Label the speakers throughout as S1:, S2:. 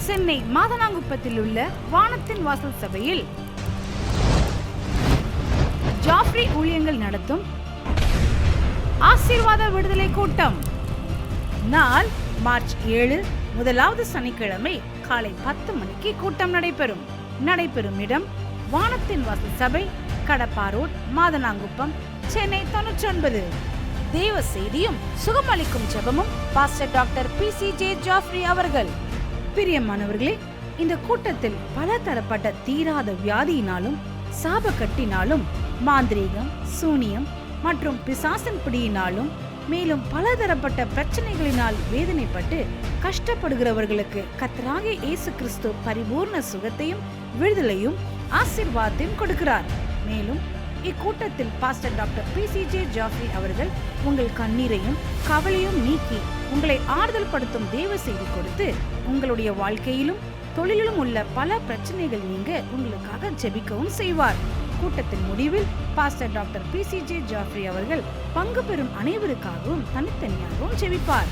S1: சென்னை மாதனாங்குப்பத்தில் உள்ள வானத்தின் வாசல் சபையில் ஜாஃப்ரி ஊழியங்கள் நடத்தும் ஆசீர்வாத விடுதலை கூட்டம் நாள் மார்ச் 7 முதலாவது சனிக்கிழமை காலை 10 மணிக்கு கூட்டம் நடைபெறும் இடம் வானத்தின் வாசல் சபை, கடப்பா ரோட், மாதனாங்குப்பம், சென்னை 99. தேவ செய்தியும் சுகமளிக்கும் ஜெபமும் பாஸ்டர் டாக்டர் PCJ ஜாஃப்ரி அவர்கள். பிரியமானவர்களே, இந்த கூட்டத்தில் பல தரப்பட்ட தீராத வியாதியினாலும் சாப கட்டினாலும் மாந்திரீகம், சூனியம் மற்றும் பிசாசின் பிடியினாலும் மேலும் பலதரப்பட்ட பிரச்சனைகளினால் வேதனைப்பட்டு கஷ்டப்படுகிறவர்களுக்கு கர்த்தராகிய இயேசு கிறிஸ்து பரிபூர்ண சுகத்தையும் விடுதலையும் ஆசீர்வாதத்தையும் கொடுக்கிறார். மேலும் இக்கூட்டத்தில் பாஸ்டர் டாக்டர் PCJ ஜாஃப்ரி அவர்கள் உங்கள் கண்ணீரையும் கவலையும் நீக்கி உங்களை ஆறுதல் படுத்தும் தேவ செய்தி கொடுத்து உங்களுடைய வாழ்க்கையிலும் தொழிலிலும் உள்ள பல பிரச்சனைகள் நீங்க உங்களுக்காக ஜெபிக்கவும் செய்வார். கூட்டத்தின் முடிவில் பாஸ்டர் டாக்டர் PCJ ஜாஃப்ரி அவர்கள் பங்கு பெறும் அனைவருக்காகவும் தனித்தனியாகவும் ஜெபிப்பார்.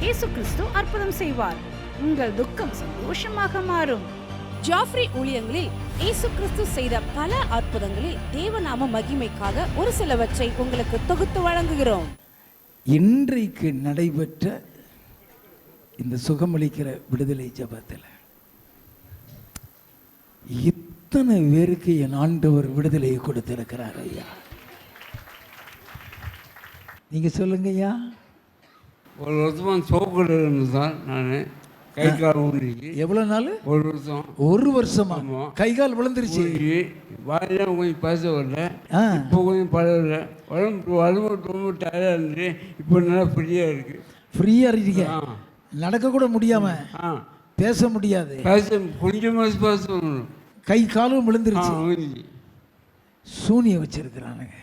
S1: இயேசு கிறிஸ்து அற்புதம் செய்வார். உங்கள் துக்கம் சந்தோஷமாக மாறும். ஜாஃப்ரி ஊழியங்களில் இயேசு கிறிஸ்து செய்த பல அற்புதங்களில் தேவநாம மகிமைக்காக ஒரு சிலவற்றை உங்களுக்கு தொகுத்து வழங்குகிறோம்.
S2: இன்றைக்கு நடைபெற்ற இந்த சுகமளிக்கிற விடுதலை ஜெபத்தில் இத்தனை பேருக்கு என் ஆண்டவர் விடுதலையை கொடுத்திருக்கிறார் ஐயா. நீங்க சொல்லுங்க ஐயா.
S3: ஒரு வருஷமா சோக்கடு தான் நான் கை கால் ஊறிச்சு.
S2: எவ்வளவு நாள்? ஒரு வருஷமா கை கால் விழுந்துருச்சு.
S3: வாயில கொஞ்சம் பேச வரல, இப்போ கொஞ்சம் பழகல, உடம்பு ரொம்ப டயர்டாக இருந்துச்சு. இப்போ நல்லா ஃப்ரீயாக இருக்கீங்க.
S2: நடக்க கூட முடியாம, பேச முடியாது,
S3: கொஞ்சமாக பேசணும்,
S2: கை காலும் விழுந்துருச்சு. சூனிய வச்சிருக்கிறானுங்க.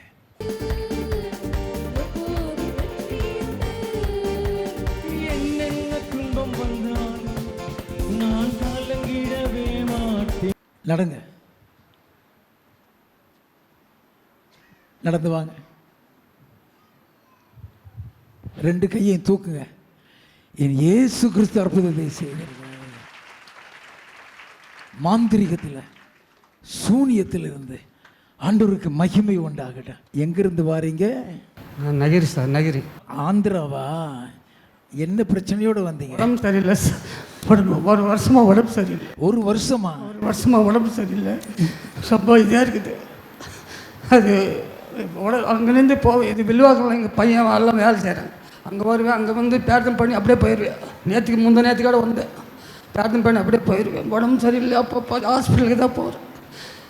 S2: நடங்க, நடந்து வாங்க, ரெண்டு கையையும் தூக்குங்க. என் இயேசு கிறிஸ்து அற்புதத்தை செய்கிறார். மாந்திரிகத்தில், சூனியத்தில் இருந்து ஆண்டவருக்கு மகிமை உண்டாகட்டும். எங்கிருந்து வாரீங்க?
S4: நகிரி சார். நகிரி,
S2: ஆந்திராவா? என்ன பிரச்சனையோடு வந்தீங்க?
S4: உடம்பு சரியில்லை சார். ஒரு வருஷமாக உடம்பு சரியில்லை.
S2: ஒரு வருஷமாக
S4: உடம்பு சரியில்லை. ரொம்ப இதாக இருக்குது. அது அங்கேருந்து இது வில்லுவாக்கில் எங்கள் பையன் எல்லாம் வேலை செய்கிறேன். அங்கே வருவேன், அங்கே வந்து பிரார்த்தனை பண்ணி அப்படியே போயிடுவேன். நேற்றுக்கோட வந்தேன், பிரார்த்தனை பண்ணி அப்படியே போயிடுவேன். உடம்பு சரியில்லை. அப்போ ஹாஸ்பிட்டலுக்கு தான் போகிறேன்.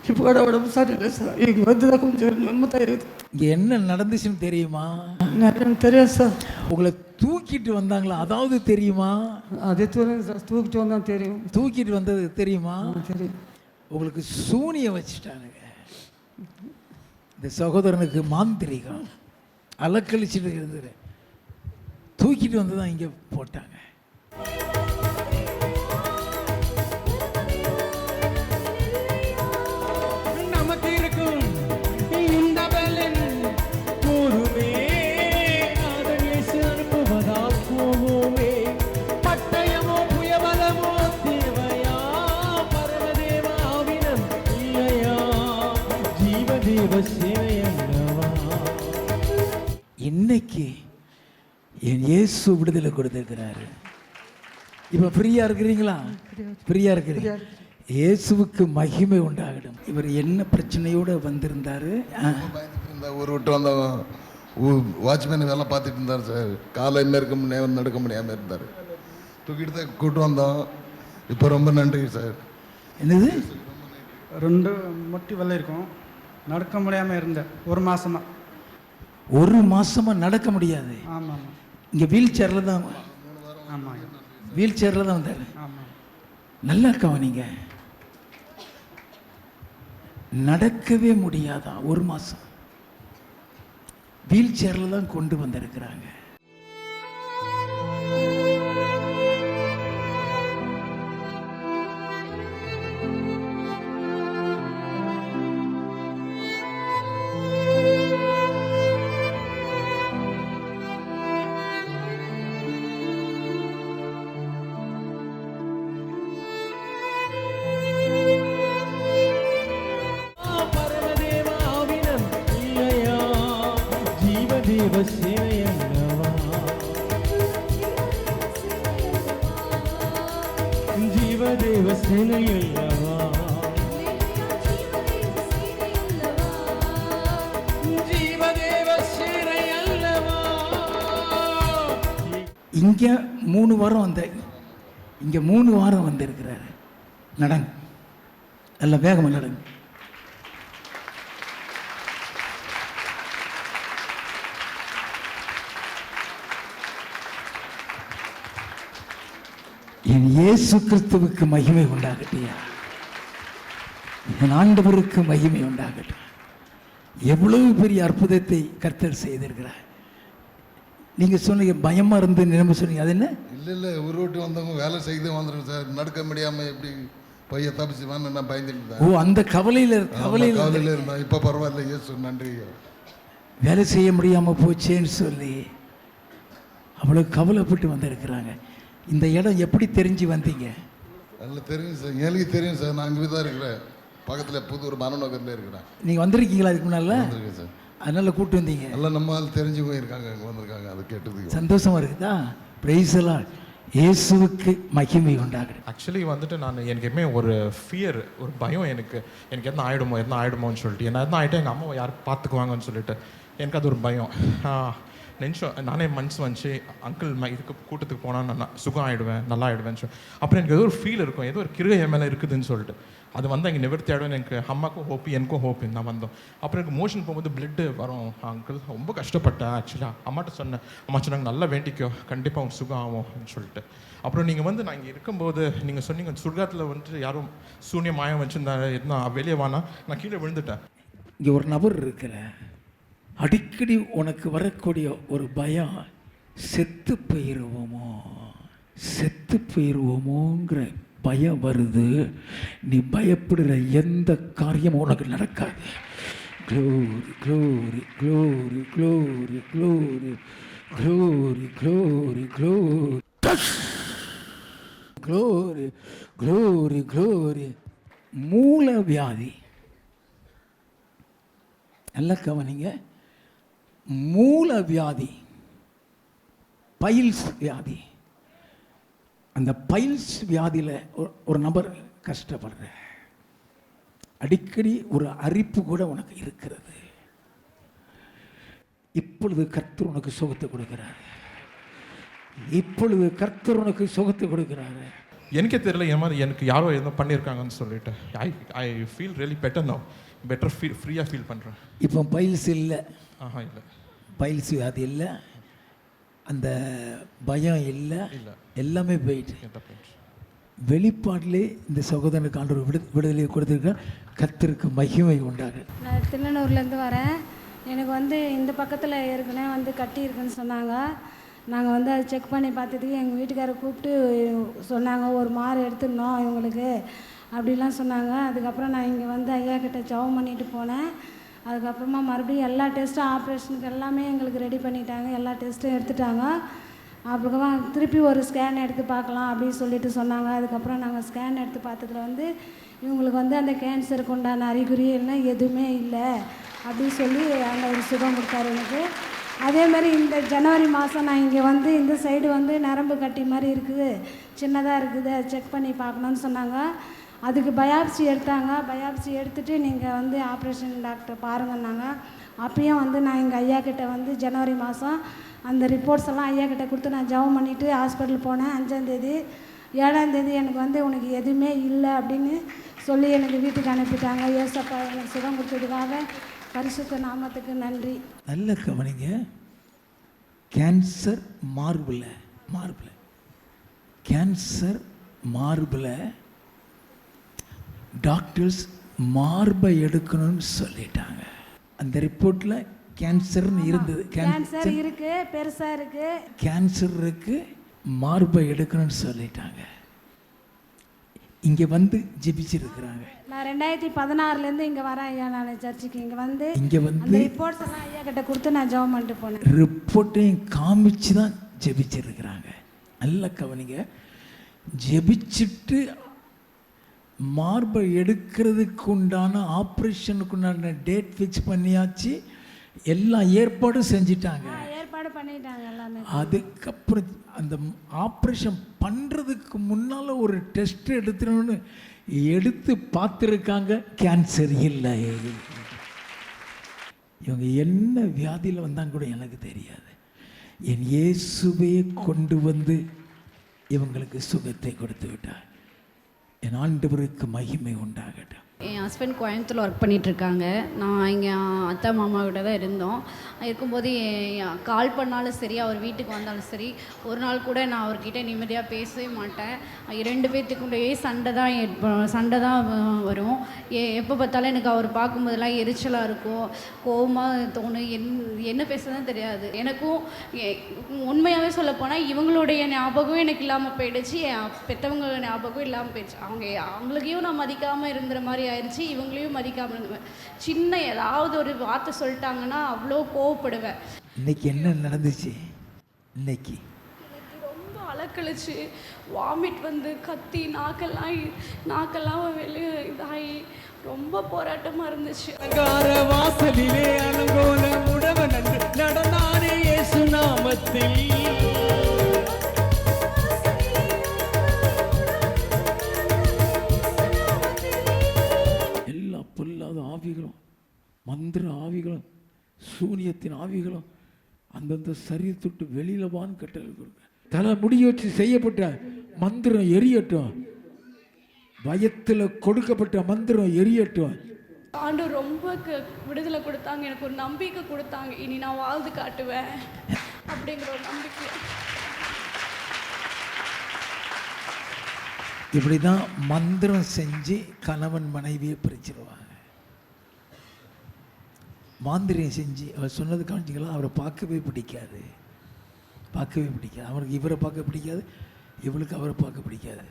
S4: இப்போ கூட உடம்பு சரியில்லை சார். இங்கே வந்து தான் கொஞ்சம் நிம்மதியாக இருக்குது.
S2: இங்கே என்ன நடந்துச்சுன்னு தெரியுமா?
S4: தெரியாது சார்.
S2: உங்களை தூக்கிட்டு வந்தாங்களா? அதாவது தெரியுமா?
S4: அதே தெரியும் சார். தூக்கிட்டு வந்தால் தெரியும்.
S2: தூக்கிட்டு வந்தது தெரியுமா?
S4: தெரியும்.
S2: உங்களுக்கு சூனியம் வச்சுட்டானுங்க. இந்த சகோதரனுக்கு மாந்திரிகம் அலக்கழிச்சுட்டு இருந்தது. தூக்கிட்டு வந்து தான் இங்கே போட்டாங்க. இன்னைக்கு என் இயேசு விடுதலை கொடுத்திருக்கிறாரு. இப்ப ஃப்ரீயா இருக்கிறீங்களா? ஃப்ரீயா இருக்கிறீங்க. இயேசுவுக்கு மகிமை உண்டாகட்டும். இவர் என்ன பிரச்சனையோடு வந்திருந்தாரு?
S5: ஊர் விட்டு வந்த வாட்ச்மேன் வேலை பார்த்துட்டு இருந்தார் சார். காலை இன்னும் நடக்க முடியாமல் இருந்தார். தூக்கிட்டு தான் கூட்டு வந்தோம். இப்போ ரொம்ப நன்றி சார்.
S2: என்னது?
S6: 2 முட்டி வெள்ளை இருக்கும். நடக்க முடியாமல் இருந்தேன் ஒரு மாசமா
S2: நடக்க முடியாது.
S6: ஆமாம்.
S2: இங்கே வீல் சேரில் தான்.
S6: ஆமாம்,
S2: வீல் சேரில் தான் வந்தார்.
S6: ஆமாம்.
S2: நல்லா கவனிங்க. நடக்கவே முடியாதான். ஒரு மாசம் வீல் சேரில் தான் கொண்டு வந்திருக்கிறாங்க.
S3: ஜீவதேவ சேனை அல்லவா, ஜீவதேவ சேனை அல்லவா.
S2: இங்க 3 வாரம் இங்க 3 வாரம் வந்திருக்கிறாரு. நடங்க, எல்லாம் வேகமா நடங்க. என் இயேசு கிறிஸ்துவுக்கு மகிமை உண்டாகட்டியா, என் ஆண்டவருக்கு மகிமை உண்டாகட்டும். எவ்வளவு பெரிய அற்புதத்தை கர்த்தர் செய்திருக்கிறார். நீங்க சொன்னீங்க பயமா இருந்து நினைவு சொன்னீங்க, அது என்ன?
S5: இல்லை ஒரு விட்டு வந்தவங்க வேலை செய்து வந்துடும் சார், நடக்க முடியாமல் எப்படி பைய தப்பிச்சுவான்னு நான் பயந்துட்டு
S2: ஓ, அந்த கவலையில்
S5: இருந்தேன். இப்போ பரவாயில்ல, இயேசு நன்றி.
S2: வேலை செய்ய முடியாமல் போச்சேன்னு சொல்லி அவ்வளோ கவலைப்பட்டு வந்திருக்கிறாங்க. இந்த இடம் எப்படி தெரிஞ்சு வந்தீங்க?
S5: நல்லா தெரியும் சார், எனக்கு தெரியும் சார். நான் அங்கே தான் இருக்கிறேன், பக்கத்தில் புதூர் மனநகரில் இருக்கிறேன்.
S2: நீங்கள் வந்திருக்கீங்களா அதுக்கு முன்னால்?
S5: வந்திருக்கேன் சார்.
S2: அதனால கூப்பிட்டு வந்தீங்க.
S5: எல்லாம் நம்ம தெரிஞ்சு போயிருக்காங்க, அங்கே வந்திருக்காங்க. அது கேட்டதுக்கு
S2: சந்தோஷமா இருக்குதா? பிரைஸ் எல்லாம் இயேசுவுக்கு மகிமை உண்டாகட்டும்.
S7: ஆக்சுவலி வந்துட்டு நான் எனக்கு எப்பவுமே ஒரு ஃபியர், ஒரு பயம், எனக்கு எதுனா ஆகிடுமோன்னு சொல்லிட்டு, எதுனா ஆகிட்டா எங்கள் அம்மாவை யார் பார்த்துக்குவாங்கன்னு சொல்லிட்டு எனக்கு அது ஒரு பயம். நிமிஷம் நானே மனசு வந்துச்சு, அங்கிள் இதுக்கு கூட்டத்துக்கு போனால் நான் சுகம் ஆகிடுவேன், நல்லா ஆகிடுவேன்னு சொல்லி. அப்புறம் எனக்கு ஏதோ ஒரு ஃபீல் இருக்கும், ஏதோ ஒரு கிருகை என் மேலே இருக்குதுன்னு சொல்லிட்டு அது வந்து அங்கே நிவர்த்தி ஆகிடுவேன். எனக்கு அம்மாக்கும் ஹோப்பு, எனக்கும் ஹோப்பு நான் வந்தோம். அப்புறம் எனக்கு மோஷன் போகும்போது பிளட்டு வரும். அங்கிள் ரொம்ப கஷ்டப்பட்டேன். ஆக்சுவலாக அம்மாட்ட சொன்னேன், அம்மா சொன்னாங்க நல்லா வேண்டிக்கோ, கண்டிப்பாக அவங்க சுகம் ஆகும்னு சொல்லிட்டு. அப்புறம் நீங்கள் வந்து நான் இங்கே இருக்கும்போது நீங்கள் சொன்னீங்க சுர்காத்தில் வந்துட்டு யாரும் சூன்ய மாயம் வச்சுருந்தாங்க, எதுனா வெளியே வானா, நான் கீழே விழுந்துட்டேன்.
S2: இங்கே ஒரு நபர் இருக்கிற, அடிக்கடி உனக்கு வரக்கூடிய ஒரு பயம், செத்து போயிடுவோமோங்கிற பயம் வருது. நீ பயப்படுற எந்த காரியமும் உனக்கு நடக்காது. Glory glory glory glory glory glory glory glory glory glory glory. மூல வியாதி, நல்ல கவனிங்க. மூல வியாதி, பைல்ஸ் வியாதி. அந்த பைல்ஸ் வியாதியில் ஒரு நபர் கஷ்டப்படுற, அடிக்கடி ஒரு அரிப்பு கூட உனக்கு இருக்கிறது. இப்பொழுது கர்த்தர் உனக்கு சுகத்தை கொடுக்கிறார்.
S7: எனக்கே தெரியல, என் மாதிரி எனக்கு யாரோ எதுவும் பண்ணியிருக்காங்கன்னு சொல்லிட்டு I feel really better now. Better ஃப்ரீயாக ஃபீல் பண்ணுறேன்.
S2: இப்போ பைல்ஸ் இல்லை,
S7: இல்லை
S2: பைல்ஸ் வியாதி இல்லை, அந்த பயம் இல்லை, எல்லாமே போயிட்டு வெளிப்பாட்டிலே இந்த சகோதரனுக்கு ஆண்டவர் விடுதலை கொடுத்துருக்க. கர்த்தருக்கு மகிமை உண்டாக.
S8: நான் திருநெல்வேலியிலேருந்து வரேன். எனக்கு வந்து இந்த பக்கத்தில் ஏற்கனவே வந்து கட்டி இருக்குன்னு சொன்னாங்க. நாங்கள் வந்து அதை செக் பண்ணி பார்த்ததுக்கு எங்கள் வீட்டுக்காரை கூப்பிட்டு சொன்னாங்க, ஒரு மாறு எடுத்துடணும் இவங்களுக்கு அப்படிலாம் சொன்னாங்க. அதுக்கப்புறம் நான் இங்கே வந்து ஐயா கிட்ட ஜெபம் பண்ணிட்டு போனேன். அதுக்கப்புறமா மறுபடியும் எல்லா டெஸ்ட்டும், ஆப்ரேஷனுக்கு எல்லாமே எங்களுக்கு ரெடி பண்ணிட்டாங்க, எல்லா டெஸ்ட்டும் எடுத்துட்டாங்க. அப்புறமா திருப்பி ஒரு ஸ்கேன் எடுத்து பார்க்கலாம் அப்படின்னு சொல்லிட்டு சொன்னாங்க. அதுக்கப்புறம் நாங்கள் ஸ்கேன் எடுத்து பார்த்ததுல வந்து இவங்களுக்கு வந்து அந்த கேன்சருக்கு உண்டான அறிகுறி எல்லாம் எதுவுமே இல்லை அப்படின்னு சொல்லி அந்த ஒரு சுகம் கொடுத்தாரு எனக்கு. அதேமாதிரி இந்த ஜனவரி மாதம் நான் இங்கே வந்து இந்த சைடு வந்து நரம்பு கட்டி மாதிரி இருக்குது, சின்னதாக இருக்குது, செக் பண்ணி பார்க்கணுன்னு சொன்னாங்க. அதுக்கு பயாப்சி எடுத்தாங்க. பயாப்சி எடுத்துகிட்டு நீங்கள் வந்து ஆப்ரேஷன் டாக்டர் பாருங்கன்னாங்க. அப்பயும் வந்து நான் எங்கள் ஐயா கிட்டே வந்து ஜனவரி மாதம் அந்த ரிப்போர்ட்ஸ் எல்லாம் ஐயா கிட்டே கொடுத்து நான் ஜெபம் பண்ணிவிட்டு ஹாஸ்பிட்டல் போனேன். 5ஆம் தேதி 7ஆம் தேதி எனக்கு வந்து உனக்கு எதுவுமே இல்லை அப்படின்னு சொல்லி எனக்கு வீட்டுக்கு அனுப்பிட்டாங்க. ஏசப்பா எனக்கு சுகம் கொடுத்ததுக்காக பரிசுத்த நாமத்துக்கு நன்றி.
S2: நல்ல கவனிங்க. கேன்சர் மார்பில் டாக்டர்ஸ் மார்பை எடுக்கணும்னு சொல்லிட்டாங்க. அந்த ரிப்போர்ட்டில் கேன்சர்னு இருந்தது.
S8: கேன்சர் இருக்கு, பெருசாக இருக்கு,
S2: கேன்சர் இருக்கு, மார்பை எடுக்கணும்னு சொல்லிட்டாங்க. இங்கே வந்து ஜெபிச்சிருக்கிறாங்க.
S8: நான் 2016லேருந்து இங்கே வரேன் ஐயா. நான் சர்ச்சுக்கு இங்கே வந்து
S2: அந்த
S8: ரிப்போர்ட்ஸ் எல்லாம் ஐயா கிட்ட கொடுத்து நான் ஜெபம் பண்ணிட்டு போனேன்.
S2: ரிப்போர்ட்டையும் காமிச்சு தான் ஜெபிச்சிருக்கிறாங்க. நல்ல கவனிங்க. ஜெபிச்சுட்டு மார்பை எடுக்கிறதுக்கு உண்டான ஆப்ரேஷனுக்கு உண்டான டேட் ஃபிக்ஸ் பண்ணியாச்சு, எல்லா ஏற்பாடும் செஞ்சிட்டாங்க.
S8: ஏற்பாடு பண்ணி பண்ணிட்டாங்க எல்லாமே.
S2: அதுக்கப்புறம் அந்த ஆப்ரேஷன் பண்ணுறதுக்கு முன்னால் ஒரு டெஸ்ட் எடுத்துன்னு எடுத்து பார்த்துருக்காங்க, கேன்சர் இல்லை. இவங்க என்ன வியாதியில் வந்தாங்க கூட எனக்கு தெரியாது. என் இயேசுவே கொண்டு வந்து இவங்களுக்கு சுகத்தை கொடுத்து விட்டார். என் ஆண்டவருக்கு மகிமை உண்டாகட்டும்.
S9: என் ஹஸ்பண்ட் கோயம்புத்தூரில் ஒர்க் பண்ணிகிட்ருக்காங்க. நான் இங்கே அத்தை மாமா கிட்ட தான் இருந்தோம். இருக்கும்போது கால் பண்ணாலும் சரி, அவர் வீட்டுக்கு வந்தாலும் சரி, ஒரு நாள் கூட நான் அவர்கிட்ட நிம்மதியாக பேசவே மாட்டேன். 2 பேர்த்துக்குள்ளேயே சண்டை தான் வரும். எப்போ பார்த்தாலும் எனக்கு அவர் பார்க்கும்போதெல்லாம் எரிச்சலாக இருக்கும், கோவமாக தோணும், என்ன பேசுறதுன்னு தெரியாது. எனக்கும் உண்மையாகவே சொல்லப்போனால் இவங்களுடைய ஞாபகம் எனக்கு இல்லாமல் போயிடுச்சு, என் பெற்றவங்க ஞாபகம் இல்லாமல் போயிடுச்சு. அவங்களுக்கையும் நான் மதிக்காமல் இருந்துற மாதிரி ஆயிடுச்சு, இவங்களையும் மதிக்காமல் இருந்தேன். சின்ன ஏதாவது ஒரு வார்த்தை சொல்லிட்டாங்கன்னா அவ்வளோ கோவப்படுவேன்.
S2: இன்னைக்கு என்ன நடந்துச்சு? இன்னைக்கு
S9: எனக்கு ரொம்ப அலக்கழிச்சு, வாமிட் வந்து கத்தி நாக்கெல்லாம் வெளியே இதாகி ரொம்ப போராட்டமாக இருந்துச்சு.
S10: வாசலிலே அலங்கோல முடவன் நடந்தானே இயேசு நாமத்தில்.
S2: பொல்லாத ஆவிகளும் மந்திர ஆவிகளும் சூனியத்தின் ஆவிகளும் அந்தந்த சரீரத்துட்டு வெளியில வான்னு கட்டளை கொடுங்க. தலை முடிய வச்சு செய்யப்பட்ட மந்திரம் எரியட்டும், பயத்தில் கொடுக்கப்பட்ட மந்திரம் எரியட்டும்.
S9: ஆண்டவர் ரொம்ப விடுதலை கொடுத்தாங்க, எனக்கு ஒரு நம்பிக்கை கொடுத்தாங்க, இனி நான் வாழ்ந்து காட்டுவேன் அப்படிங்கிற ஒரு நம்பிக்கை.
S2: இப்படிதான் மந்திரம் செஞ்சு கணவன் மனைவியை பிரிச்சிருவாங்க. மாந்திரியம் செஞ்சு அவர் சொன்னது காமிச்சிங்களா, அவரை பார்க்கவே பிடிக்காது. அவருக்கு இவரை பார்க்க பிடிக்காது, இவளுக்கு அவரை பார்க்க பிடிக்காது.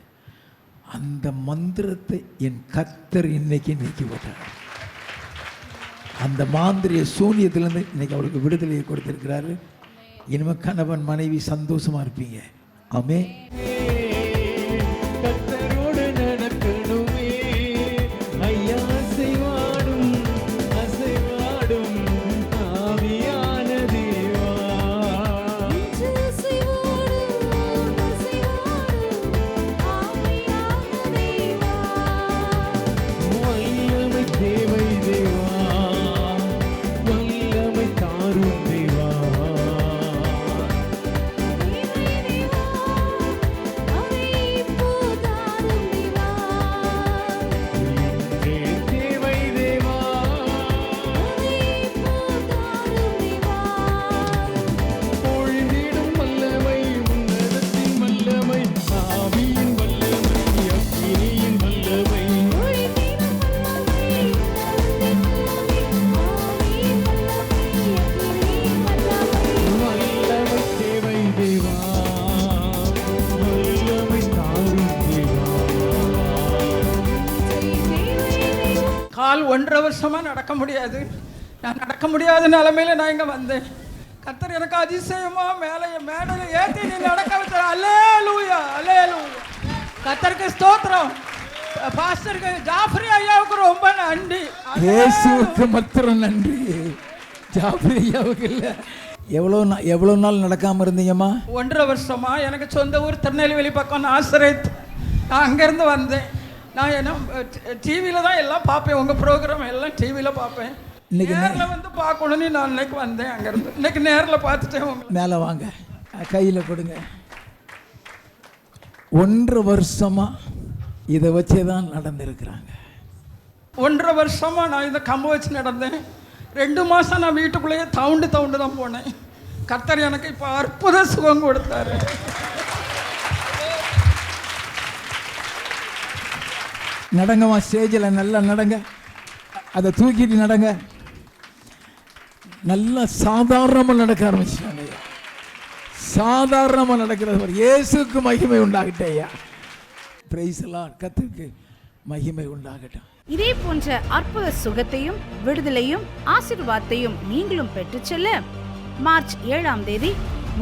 S2: அந்த மந்திரத்தை என் கர்த்தர் இன்னைக்கு நீக்கி போட்டார். அந்த மாந்திரிய சூனியத்திலேருந்து இன்னைக்கு அவளுக்கு விடுதலையை கொடுத்திருக்கிறாரு. இனிமேல் கணவன் மனைவி சந்தோஷமா இருப்பீங்க. ஆமென்.
S4: கால் 1.5 வருஷமாக நடக்க முடியாது. நான் நடக்க முடியாத நிலைமையில நான் இங்கே வந்தேன். கர்த்தர் எனக்கு அதிசயமாக மேடையில் ஏற்றி நீ நடக்க வச்சார். அல்லேலூயா, அல்லேலூயா. கர்த்தருக்கு ஸ்தோத்திரம். பாஸ்டருக்கு ஜாஃப்ரி ஐயாவுக்கு ரொம்ப நன்றி.
S2: இயேசுவுக்கு மாத்திரம் நன்றி, ஜாஃப்ரி ஐயாவுக்கு இல்லை. எவ்வளோ நாள் நடக்காமல் இருந்தீங்கம்மா?
S4: 1.5 வருஷமா. எனக்கு சொந்த ஊர் திருநெல்வேலி பக்கம் நாசரேத். நான் அங்கேருந்து வந்தேன். நான் என்ன டிவியில் தான் எல்லாம் பார்ப்பேன், உங்கள் ப்ரோக்ராம் எல்லாம் டிவியில் பார்ப்பேன். இன்னைக்கு நேரில் வந்து பார்க்கணுன்னு நான் இன்னைக்கு வந்தேன் அங்கேருந்து. இன்னைக்கு நேரில் பார்த்துட்டேன்.
S2: மேலே வாங்க, கையில் கொடுங்க. 1.5 வருஷமா இதை வச்சே தான் நடந்திருக்கிறாங்க.
S4: 1.5 வருஷமா நான் இதை கம்பு வச்சு நடந்தேன். 2 மாதம் நான் வீட்டுக்குள்ளேயே தவுண்டு தான் போனேன். கர்த்தர் எனக்கு இப்போ அற்புத சுகம் கொடுத்தாரு.
S2: நடங்கம்மா, ஸ்டேஜில் நல்லா நடங்க, அதை தூக்கிட்டு நடங்க. நல்லா சாதாரணமாக நடக்க ஆரம்பிச்சிட்டாங்க. சாதாரணமாக நடக்கிறது இயேசுக்கு மகிமை உண்டாகட்டும் ஐயா. பிரைஸ் எல்லாம் கர்த்தருக்கு மகிமை உண்டாகட்டும்.
S1: இதே போன்ற அற்புத சுகத்தையும் விடுதலையும் ஆசீர்வாதத்தையும் நீங்களும் பெற்றுச் செல்ல மார்ச் 7ஆம் தேதி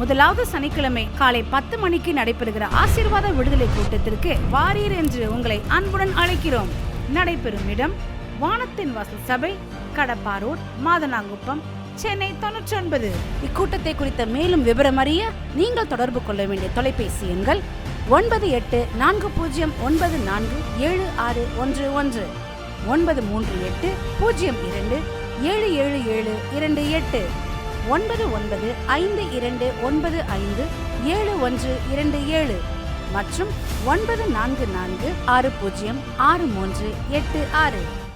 S1: முதலாவது சனிக்கிழமை காலை 10 மணிக்கு நடைபெறுகிற ஆசீர்வாத விடுதலை கூட்டத்திற்கு வாரீர் என்று உங்களை அன்புடன் அழைக்கிறோம். நடைபெறும் இடம் வானத்தின் வாசல் சபை, கடப்பா ரோட், மாதனாங்குப்பம், சென்னை 99. இக்கூட்டத்தை குறித்த மேலும் விவரம் அறிய நீங்கள் தொடர்பு கொள்ள வேண்டிய தொலைபேசி எண்கள் 9840947611, 93802777728, 9952957127 மற்றும் 9446063886.